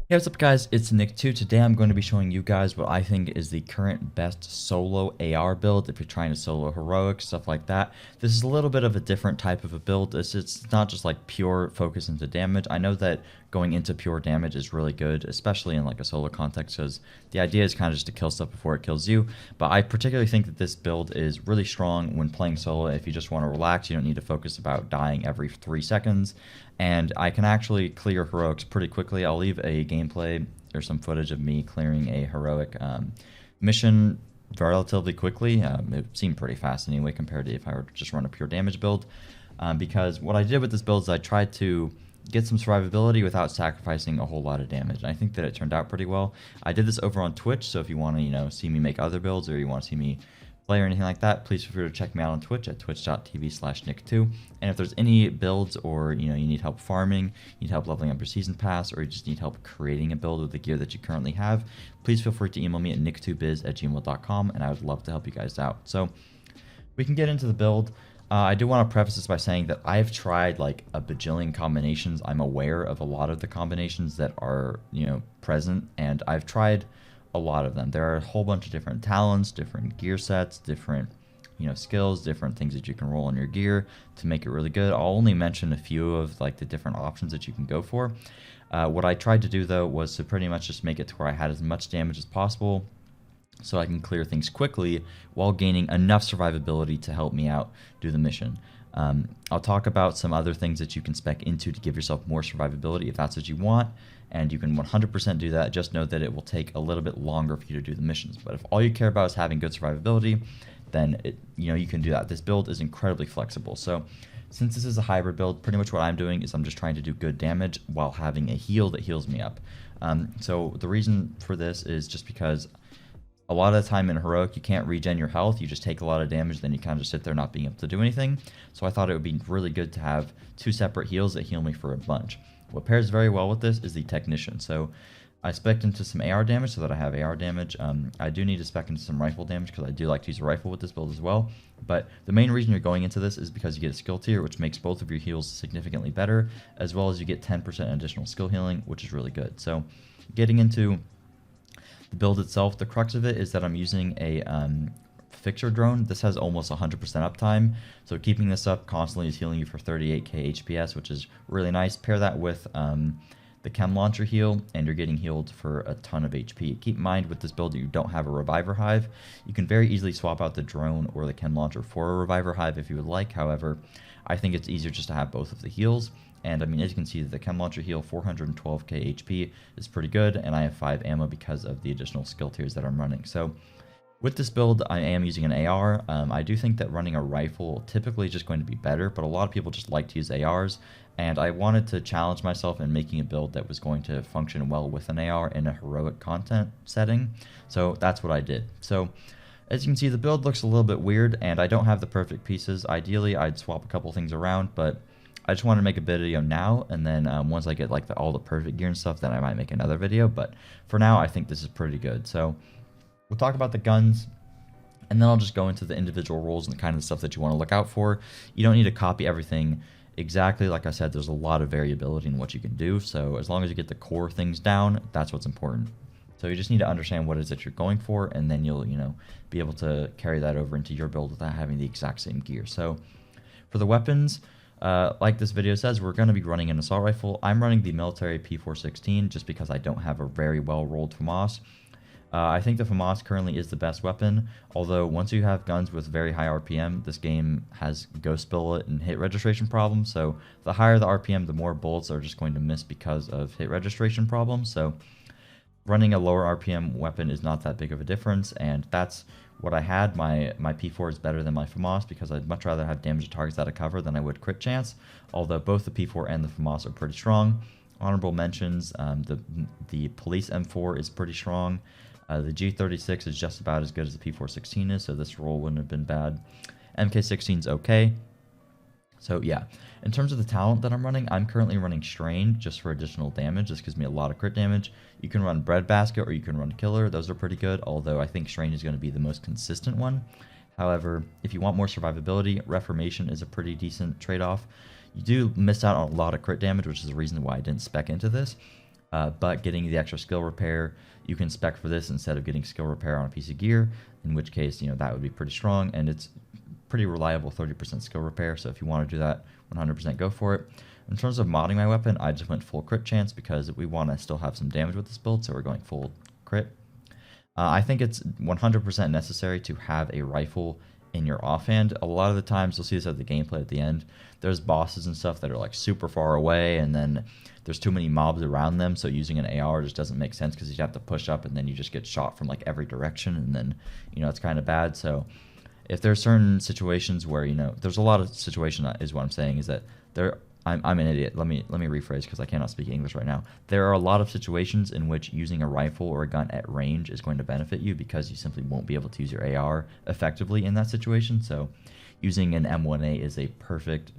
Hey, what's up guys, it's Nick2. Today I'm going to be showing you guys what I think is the current best solo AR build if you're trying to solo heroic, stuff like that. This is a little bit of a different type of a build. It's not just like pure focus into damage. I know that going into pure damage is really good, especially in like a solo context, because the idea is kind of just to kill stuff before it kills you. But I particularly think that this build is really strong when playing solo. If you just want to relax, you don't need to focus about dying every 3 seconds. And I can actually clear heroics pretty quickly. I'll leave a gameplay or some footage of me clearing a heroic mission relatively quickly. It seemed pretty fast anyway compared to if I were to just run a pure damage build. Because what I did with this build is I tried to get some survivability without sacrificing a whole lot of damage. And I think that it turned out pretty well. I did this over on Twitch, so if you want to, see me make other builds or you want to see me play or anything like that, please feel free to check me out on Twitch at twitch.tv/nick2. And if there's any builds or you need help farming, you need help leveling up your season pass, or you just need help creating a build with the gear that you currently have, please feel free to email me at nick2biz@gmail.com, and I would love to help you guys out. So we can get into the build. I do want to preface this by saying that I've tried like a bajillion combinations. I'm aware of a lot of the combinations that are present, and I've tried a lot of them. There are a whole bunch of different talents, different gear sets, different skills, different things that you can roll on your gear to make it really good. I'll only mention a few of like the different options that you can go for. What I tried to do though was to pretty much just make it to where I had as much damage as possible, so I can clear things quickly while gaining enough survivability to help me out do the mission. I'll talk about some other things that you can spec into to give yourself more survivability if that's what you want, and you can 100% do that. Just know that it will take a little bit longer for you to do the missions. But if all you care about is having good survivability, then you can do that. This build is incredibly flexible. So since this is a hybrid build, pretty much what I'm doing is I'm just trying to do good damage while having a heal that heals me up. So the reason for this is just because a lot of the time in heroic you can't regen your health, you just take a lot of damage, then you kind of just sit there not being able to do anything. So I thought it would be really good to have 2 separate heals that heal me for a bunch. What pairs very well with this is the technician. So I spec'd into some AR damage so that I have AR damage. I do need to spec into some rifle damage because I do like to use a rifle with this build as well. But the main reason you're going into this is because you get a skill tier, which makes both of your heals significantly better, as well as you get 10% additional skill healing, which is really good. So getting into the build itself, the crux of it is that I'm using a fixture drone. This has almost 100% uptime, so keeping this up constantly is healing you for 38k HPS, which is really nice. Pair that with the chem launcher heal, and you're getting healed for a ton of HP. Keep in mind with this build that you don't have a reviver hive. You can very easily swap out the drone or the chem launcher for a reviver hive if you would like. However, I think it's easier just to have both of the heals. And I mean, as you can see, the chem launcher heal 412k HP is pretty good, and I have 5 ammo because of the additional skill tiers that I'm running. So with this build, I am using an AR. I do think that running a rifle typically is just going to be better, but a lot of people just like to use ARs, and I wanted to challenge myself in making a build that was going to function well with an AR in a heroic content setting. So that's what I did. So as you can see, the build looks a little bit weird, and I don't have the perfect pieces. Ideally, I'd swap a couple things around, but I just want to make a video now, and then once I get like all the perfect gear and stuff, then I might make another video. But for now, I think this is pretty good. So we'll talk about the guns, and then I'll just go into the individual roles and the kind of stuff that you want to look out for. You don't need to copy everything exactly. Like I said, there's a lot of variability in what you can do. So as long as you get the core things down, that's what's important. So you just need to understand what it is that you're going for, and then you'll be able to carry that over into your build without having the exact same gear. So for the weapons, like this video says, we're going to be running an assault rifle. I'm running the military P416 just because I don't have a very well rolled FAMAS. I think the FAMAS currently is the best weapon, although once you have guns with very high RPM, this game has ghost bullet and hit registration problems. So the higher the RPM, the more bullets are just going to miss because of hit registration problems. So running a lower RPM weapon is not that big of a difference, and that's what I had. My P4 is better than my FAMAS because I'd much rather have damage to targets out of cover than I would crit chance, although both the P4 and the FAMAS are pretty strong. Honorable mentions, the police M4 is pretty strong. The G36 is just about as good as the P416 is, so this roll wouldn't have been bad. MK16 is okay. So yeah, in terms of the talent that I'm running, I'm currently running Strain just for additional damage. This gives me a lot of crit damage. You can run Breadbasket or you can run Killer. Those are pretty good, although I think Strain is going to be the most consistent one. However, if you want more survivability, Reformation is a pretty decent trade-off. You do miss out on a lot of crit damage, which is the reason why I didn't spec into this. but getting the extra skill repair, you can spec for this instead of getting skill repair on a piece of gear, in which case, that would be pretty strong, and it's pretty reliable 30% skill repair, so if you want to do that, 100% go for it. In terms of modding my weapon, I just went full crit chance because we want to still have some damage with this build, so we're going full crit. I think it's 100% necessary to have a rifle in your offhand. A lot of the times, you'll see this at the gameplay at the end, there's bosses and stuff that are like super far away, and then there's too many mobs around them, so using an AR just doesn't make sense because you have to push up and then you just get shot from like every direction, and then it's kind of bad. So if there's certain situations where there's a lot of situations, is what I'm saying, is that I'm an idiot. Let me rephrase because I cannot speak English right now. There are a lot of situations in which using a rifle or a gun at range is going to benefit you because you simply won't be able to use your AR effectively in that situation. So using an M1A is a perfect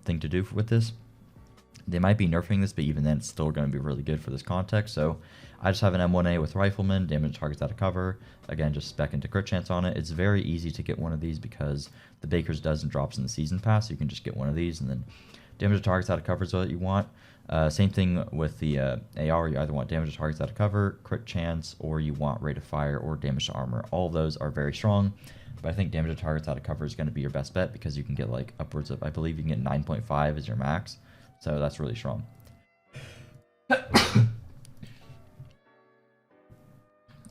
thing to do with this. They might be nerfing this, but even then it's still going to be really good for this context. So I just have an M1A with Rifleman, damage targets out of cover. Again, just spec into crit chance on it. It's very easy to get one of these because the Baker's dozen drops in the season pass. So you can just get one of these and then damage to targets out of cover is what you want. Same thing with the AR. You either want damage to targets out of cover, crit chance, or you want rate of fire or damage to armor. All of those are very strong, but I think damage to targets out of cover is going to be your best bet because you can get like upwards of, I believe you can get 9.5 as your max. So that's really strong.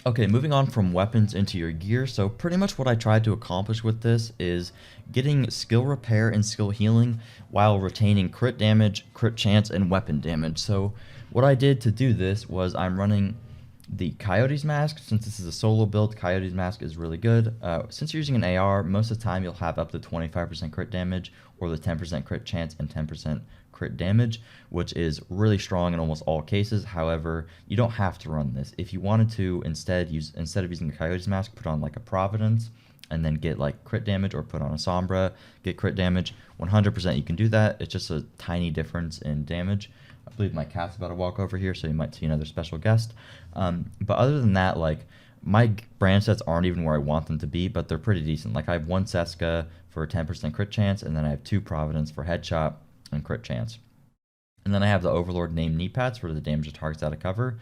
Okay, moving on from weapons into your gear. So pretty much what I tried to accomplish with this is getting skill repair and skill healing while retaining crit damage, crit chance, and weapon damage. So what I did to do this was I'm running the Coyote's Mask. Since this is a solo build, Coyote's Mask is really good. Since you're using an AR, most of the time you'll have up to 25% crit damage or the 10% crit chance and 10% crit damage, which is really strong in almost all cases. However, you don't have to run this. If you wanted to instead of using a Coyote's Mask, put on like a Providence and then get like crit damage, or put on a Sombra, get crit damage, 100% you can do that. It's just a tiny difference in damage. I believe my cat's about to walk over here, so you might see another special guest. But other than that, like, my brand sets aren't even where I want them to be, but they're pretty decent. Like, I have one Seska for a 10% crit chance, and then I have two Providence for headshot and crit chance. And then I have the Overlord named knee pads for the damage to targets out of cover.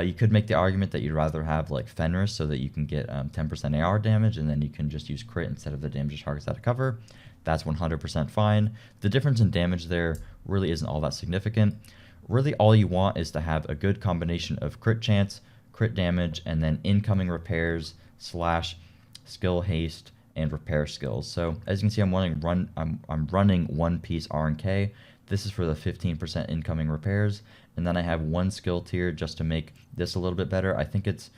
You could make the argument that you'd rather have like Fenris so that you can get 10% AR damage, and then you can just use crit instead of the damage to targets out of cover. That's 100% fine. The difference in damage there really isn't all that significant. Really all you want is to have a good combination of crit chance, crit damage, and then incoming repairs / skill haste and repair skills. So as you can see, I'm running one piece RNK. This is for the 15% incoming repairs, and then I have one skill tier just to make this a little bit better. I think it's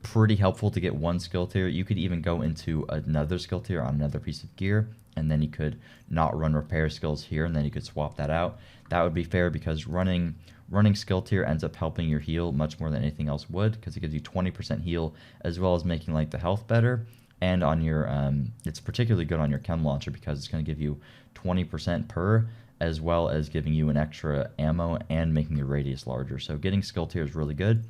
pretty helpful to get one skill tier. You could even go into another skill tier on another piece of gear, and then you could not run repair skills here, and then you could swap that out. That would be fair because running skill tier ends up helping your heal much more than anything else would, because it gives you 20% heal as well as making like the health better. And on your it's particularly good on your chem launcher because it's going to give you 20% per, as well as giving you an extra ammo and making your radius larger. So getting skill tier is really good.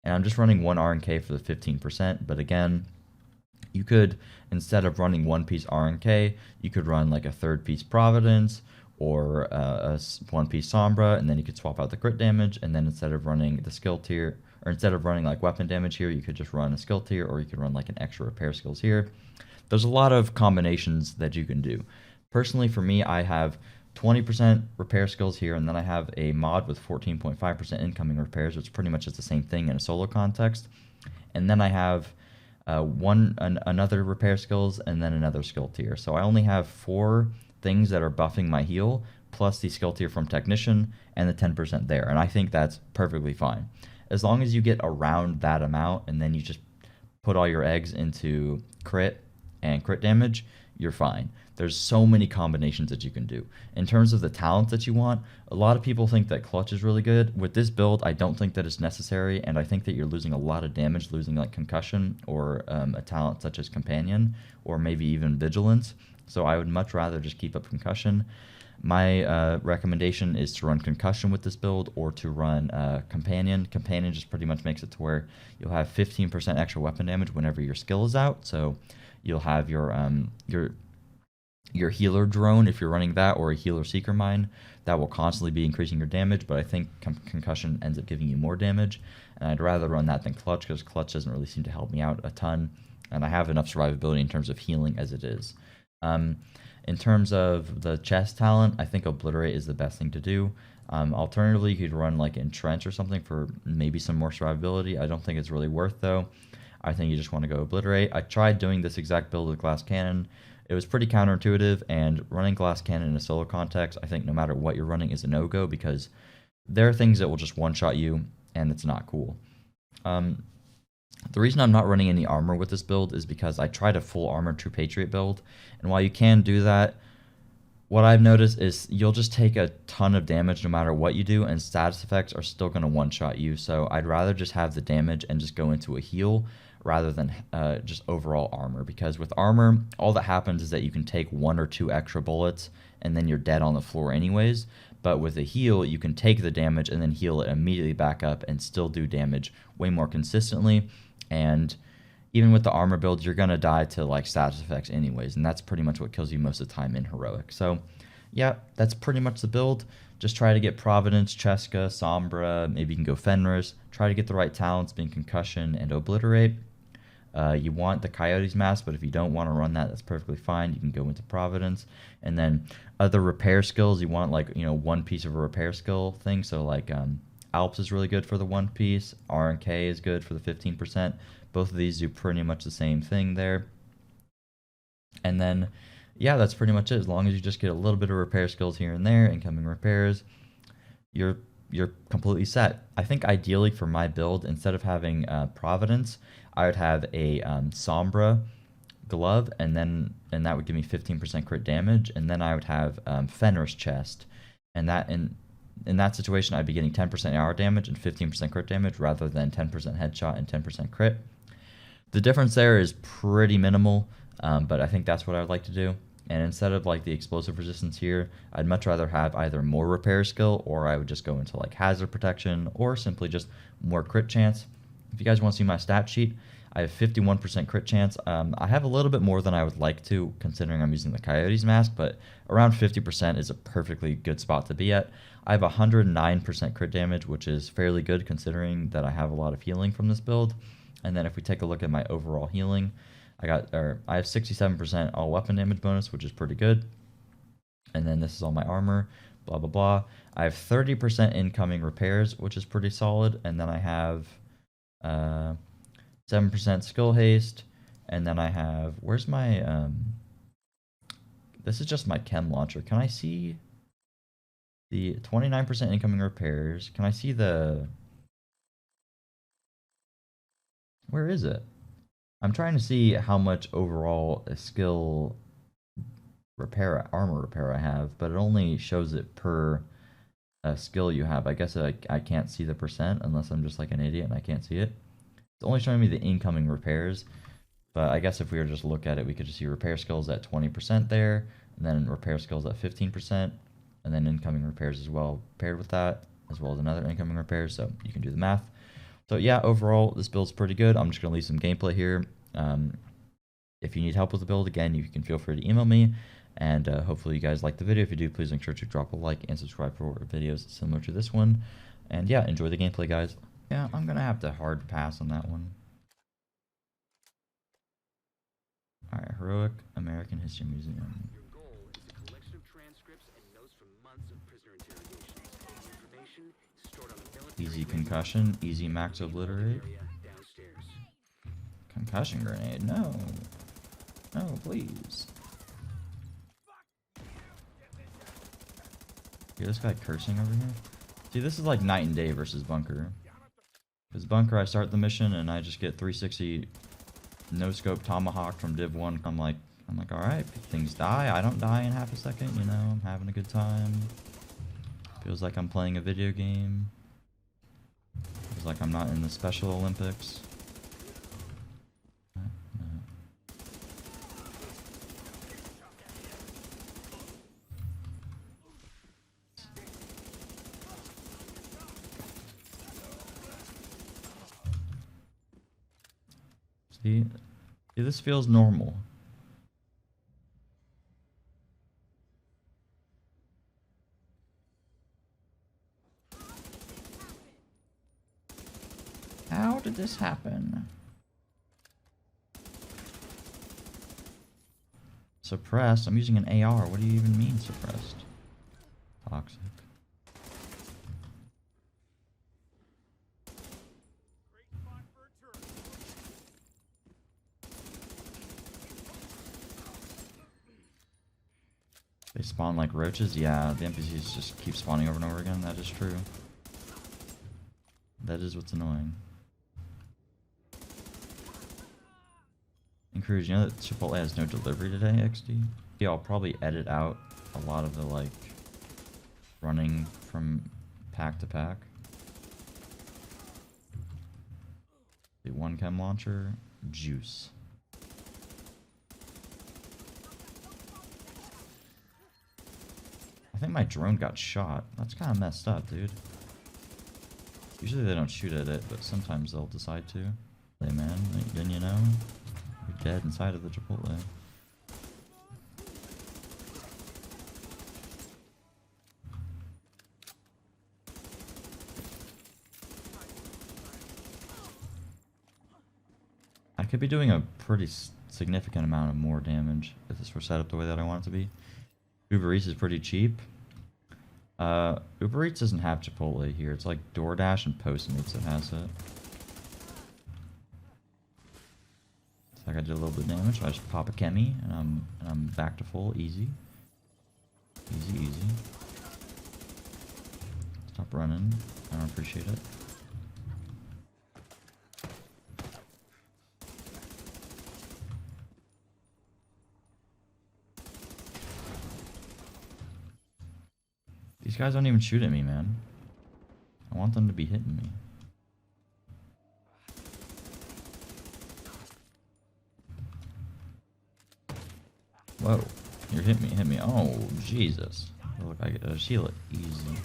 And I'm just running one RNK for the 15%, but again, you could, instead of running one piece RNK, you could run like a third piece Providence or a one piece Sombra, and then you could swap out the crit damage, and then instead of running the skill tier, or instead of running like weapon damage here, you could just run a skill tier, or you could run like an extra repair skills here. There's a lot of combinations that you can do. Personally, for me, I have 20% repair skills here, and then I have a mod with 14.5% incoming repairs, which pretty much is the same thing in a solo context. And then I have another repair skills, and then another skill tier. So I only have 4 things that are buffing my heal, plus the skill tier from Technician and the 10% there, and I think that's perfectly fine. As long as you get around that amount, and then you just put all your eggs into crit and crit damage, you're fine. There's so many combinations that you can do. In terms of the talents that you want, a lot of people think that clutch is really good. With this build, I don't think that it's necessary, and I think that you're losing a lot of damage, losing like concussion or a talent such as companion, or maybe even vigilance. So I would much rather just keep up concussion. My recommendation is to run concussion with this build, or to run companion. Companion just pretty much makes it to where you'll have 15% extra weapon damage whenever your skill is out. So you'll have your your healer drone, if you're running that, or a healer seeker mine, that will constantly be increasing your damage, but I think concussion ends up giving you more damage, and I'd rather run that than clutch, because clutch doesn't really seem to help me out a ton, and I have enough survivability in terms of healing as it is. In terms of the chest talent, I think obliterate is the best thing to do. Alternatively, you could run like entrench or something for maybe some more survivability. I don't think it's really worth though. I think you just want to go obliterate. I tried doing this exact build with glass cannon. It was pretty counterintuitive, and running glass cannon in a solo context, I think no matter what you're running, is a no-go, because there are things that will just one-shot you, and it's not cool. The reason I'm not running any armor with this build is because I tried a full armor True Patriot build, and while you can do that, what I've noticed is you'll just take a ton of damage no matter what you do, and status effects are still going to one-shot you, so I'd rather just have the damage and just go into a heal rather than just overall armor, because with armor, all that happens is that you can take 1 or 2 extra bullets, and then you're dead on the floor anyways, but with a heal, you can take the damage and then heal it immediately back up and still do damage way more consistently, and even with the armor build, you're going to die to like status effects anyways, and that's pretty much what kills you most of the time in Heroic. So yeah, that's pretty much the build. Just try to get Providence, Cheska, Sombra, maybe you can go Fenris. Try to get the right talents, being Concussion and Obliterate. You want the Coyote's Mask, but if you don't want to run that, that's perfectly fine. You can go into Providence. And then other repair skills, you want like, you know, one piece of a repair skill thing. So like Alps is really good for the one piece. R&K is good for the 15%. Both of these do pretty much the same thing there. And then, yeah, that's pretty much it. As long as you just get a little bit of repair skills here and there, incoming repairs, you're completely set. I think ideally for my build, instead of having Providence, I would have a Sombra glove, and that would give me 15% crit damage, and then I would have Fenris chest, and that in that situation I'd be getting 10% AR damage and 15% crit damage rather than 10% headshot and 10% crit. The difference there is pretty minimal, but I think that's what I would like to do. And instead of like the explosive resistance here, I'd much rather have either more repair skill, or I would just go into like hazard protection, or simply just more crit chance. If you guys want to see my stat sheet, I have 51% crit chance. I have a little bit more than I would like to, considering I'm using the Coyote's Mask, but around 50% is a perfectly good spot to be at. I have 109% crit damage, which is fairly good considering that I have a lot of healing from this build. And then if we take a look at my overall healing, I have 67% all weapon damage bonus, which is pretty good. And then this is all my armor, blah, blah, blah. I have 30% incoming repairs, which is pretty solid. And then I have 7% skill haste. And then I have, where's my, this is just my chem launcher. Can I see the 29% incoming repairs? Can I see the, where is it? I'm trying to see how much overall skill repair, armor repair I have, but it only shows it per skill you have. I guess I can't see the percent unless I'm just like an idiot and I can't see it. It's only showing me the incoming repairs, but I guess if we were to just look at it, we could just see repair skills at 20% there, and then repair skills at 15%, and then incoming repairs as well paired with that, as well as another incoming repairs, so you can do the math. So yeah, overall, this build's pretty good. I'm just going to leave some gameplay here. If you need help with the build, again, you can feel free to email me. And hopefully you guys like the video. If you do, please make sure to drop a like and subscribe for videos similar to this one. And yeah, enjoy the gameplay, guys. Yeah, I'm going to have to hard pass on that one. Alright, Heroic American History Museum. Your goal is a collection of transcripts and notes from months of prisoner interrogations. Information stored on the military Easy concussion, easy max obliterate. area downstairs. Concussion grenade, no. No, please. Hear this guy cursing over here? See, this is like night and day versus Bunker. Because Bunker, I start the mission and I just get 360 no scope tomahawk from Div 1. I'm like, alright, things die. I don't die in half a second, you know, I'm having a good time. Feels like I'm playing a video game. Feels like I'm not in the Special Olympics. See, this feels normal. did this happen? Suppressed? I'm using an AR. What do you even mean suppressed? Toxic. They spawn like roaches? Yeah, the NPCs just keep spawning over and over again. That is true. That is what's annoying. And Cruz, you know that Chipotle has no delivery today, XD? Yeah, I'll probably edit out a lot of the, like, running from pack to pack. The one chem launcher, juice. I think my drone got shot. That's kind of messed up, dude. Usually they don't shoot at it, but sometimes they'll decide to. Hey man, then you know, you're dead inside of the Chipotle. I could be doing a pretty significant amount of more damage if this were set up the way that I want it to be. Uber Eats is pretty cheap. Uber Eats doesn't have Chipotle here. It's like DoorDash and Postmates that has it. So I did a little bit of damage. So I just pop a chemi and I'm back to full. Easy. Easy, easy. Stop running. I don't appreciate it. These guys don't even shoot at me, man. I want them to be hitting me. Whoa. You're hitting me, hit me. Oh, Jesus. Look, I get a shield easy.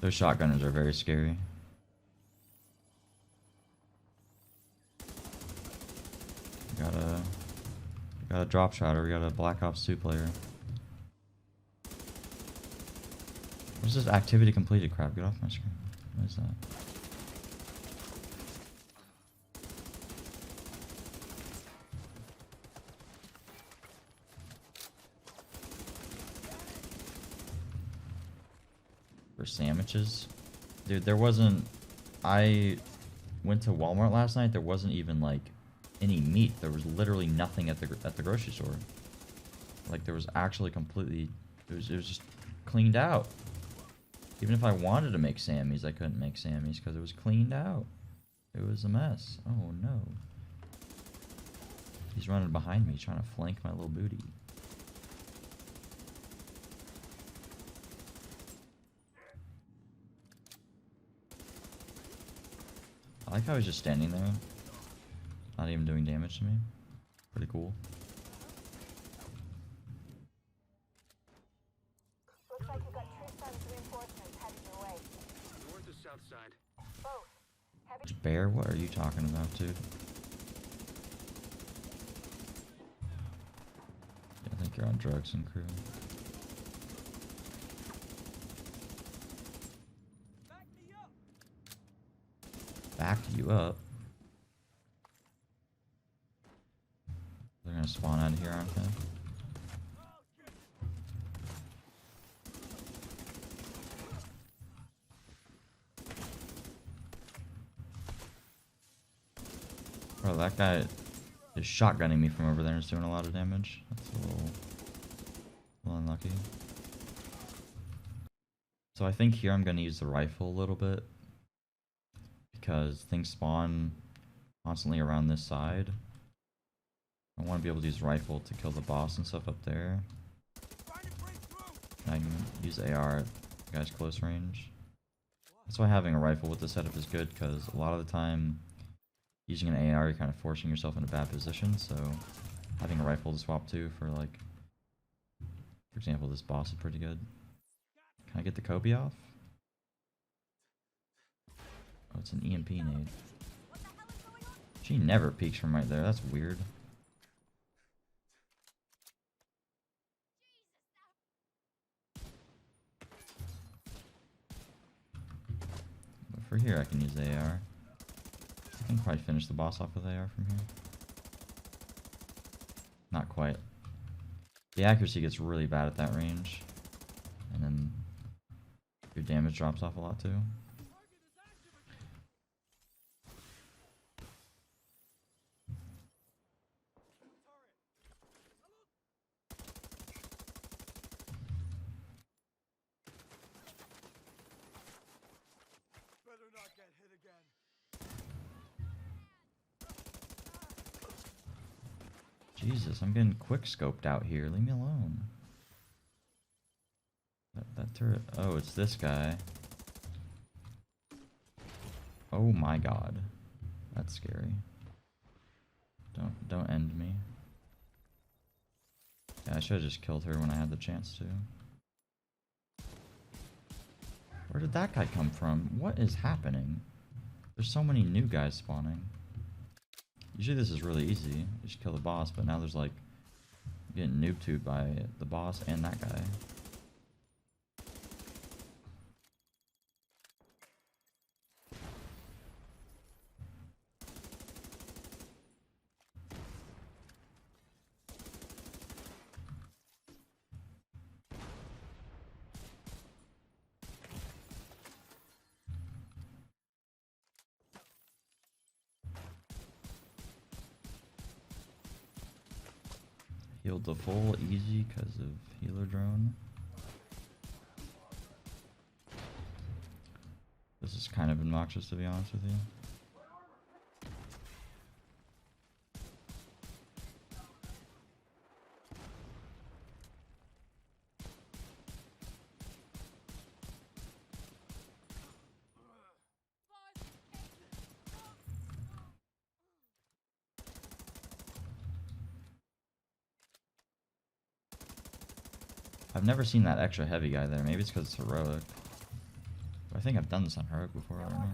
Those shotgunners are very scary. We got a drop shotter. We got a Black Ops 2 player. What's this activity completed crap? Get off my screen. What is that? For sandwiches? Dude, there wasn't... I went to Walmart last night. There wasn't even, like, any meat. There was literally nothing at the grocery store. Like, there was actually completely... It was just cleaned out. Even if I wanted to make Sammys, I couldn't make Sammys because it was cleaned out. It was a mess. Oh no. He's running behind me trying to flank my little booty. I like how he's just standing there. Not even doing damage to me. Pretty cool. Bear? What are you talking about, dude? Yeah, I think you're on drugs and crew. Back you up? They're gonna spawn out of here, aren't they? Bro, that guy is shotgunning me from over there and is doing a lot of damage. That's a little unlucky. So I think here I'm going to use the rifle a little bit. Because things spawn constantly around this side. I want to be able to use rifle to kill the boss and stuff up there. And I can use AR at guys close range. That's why having a rifle with the setup is good, because a lot of the time using an AR, you're kind of forcing yourself in a bad position, so having a rifle to swap to for, like, for example, this boss is pretty good. Can I get the Kobe off? Oh, it's an EMP nade. She never peeks from right there. That's weird. For here, I can use the AR. I can probably finish the boss off with AR from here. Not quite. The accuracy gets really bad at that range. And then your damage drops off a lot too. Better not get hit again. Jesus, I'm getting quick scoped out here. Leave me alone. That turret. Oh, it's this guy. Oh my god. That's scary. Don't end me. Yeah, I should have just killed her when I had the chance to. Where did that guy come from? What is happening? There's so many new guys spawning. Usually this is really easy. You just kill the boss, but now there's like getting noob tubed by the boss and that guy. Healed the full easy because of healer drone. This is kind of obnoxious, to be honest with you. I've never seen that extra heavy guy there. Maybe it's because it's heroic. I think I've done this on heroic before. I don't know.